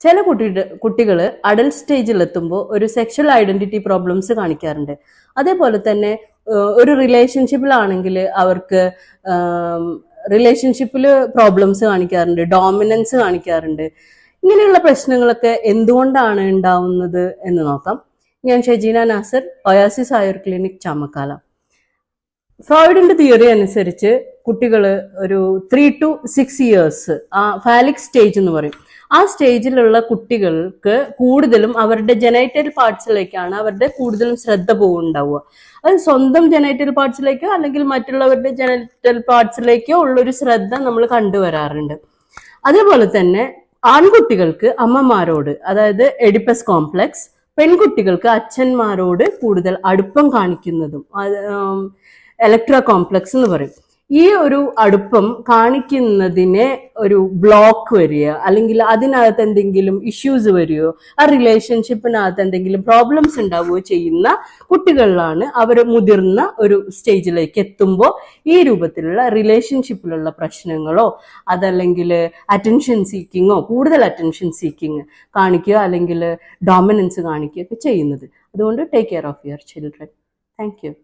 ചില കുട്ടികൾ അഡൽട്ട് സ്റ്റേജിൽ എത്തുമ്പോൾ ഒരു സെക്ഷൽ ഐഡന്റിറ്റി പ്രോബ്ലംസ് കാണിക്കാറുണ്ട്. അതേപോലെ തന്നെ ഒരു റിലേഷൻഷിപ്പിലാണെങ്കിൽ അവർക്ക് റിലേഷൻഷിപ്പിൽ പ്രോബ്ലംസ് കാണിക്കാറുണ്ട്, ഡോമിനൻസ് കാണിക്കാറുണ്ട്. ഇങ്ങനെയുള്ള പ്രശ്നങ്ങളൊക്കെ എന്തുകൊണ്ടാണ് ഉണ്ടാവുന്നത് എന്ന് നോക്കാം. ഞാൻ ഷെജീന നാസർ, ഒയാസിസ് ആയുർ ക്ലിനിക്, ചാമക്കാല. ഫ്രോയിഡിന്റെ തിയറി അനുസരിച്ച് കുട്ടികൾ ഒരു 3 to 6 years ഫാലിക് സ്റ്റേജ് എന്ന് പറയും. ആ സ്റ്റേജിലുള്ള കുട്ടികൾക്ക് കൂടുതലും അവരുടെ ജെനൈറ്റൽ പാർട്സിലേക്കാണ് അവരുടെ കൂടുതലും ശ്രദ്ധ പോകുന്നുണ്ടാവുക. അത് സ്വന്തം ജെനൈറ്റൽ പാർട്സിലേക്കോ അല്ലെങ്കിൽ മറ്റുള്ളവരുടെ ജെനൈറ്റൽ പാർട്സിലേക്കോ ഉള്ളൊരു ശ്രദ്ധ നമ്മൾ കണ്ടുവരാറുണ്ട്. അതേപോലെ തന്നെ ആൺകുട്ടികൾക്ക് അമ്മമാരോട്, അതായത് എഡിപ്പസ് കോംപ്ലക്സ്, പെൺകുട്ടികൾക്ക് അച്ഛന്മാരോട് കൂടുതൽ അടുപ്പം കാണിക്കുന്നതും എലക്ട്ര കോംപ്ലക്സ് എന്ന് പറയും. ഈ ഒരു അടുപ്പം കാണിക്കുന്നതിനെ ഒരു ബ്ലോക്ക് വരിക, അല്ലെങ്കിൽ അതിനകത്ത് എന്തെങ്കിലും ഇഷ്യൂസ് വരികയോ ആ റിലേഷൻഷിപ്പിനകത്ത് എന്തെങ്കിലും പ്രോബ്ലംസ് ഉണ്ടാവുകയോ ചെയ്യുന്ന കുട്ടികളിലാണ് അവർ മുതിർന്ന ഒരു സ്റ്റേജിലേക്ക് എത്തുമ്പോൾ ഈ രൂപത്തിലുള്ള റിലേഷൻഷിപ്പിലുള്ള പ്രശ്നങ്ങളോ അതല്ലെങ്കിൽ അറ്റൻഷൻ സീക്കിങ്ങോ, കൂടുതൽ അറ്റൻഷൻ സീക്കിങ് കാണിക്കുകയോ അല്ലെങ്കിൽ ഡോമിനൻസ് കാണിക്കുകയോ ഒക്കെ ചെയ്യുന്നത്. അതുകൊണ്ട് take care of your children. Thank you.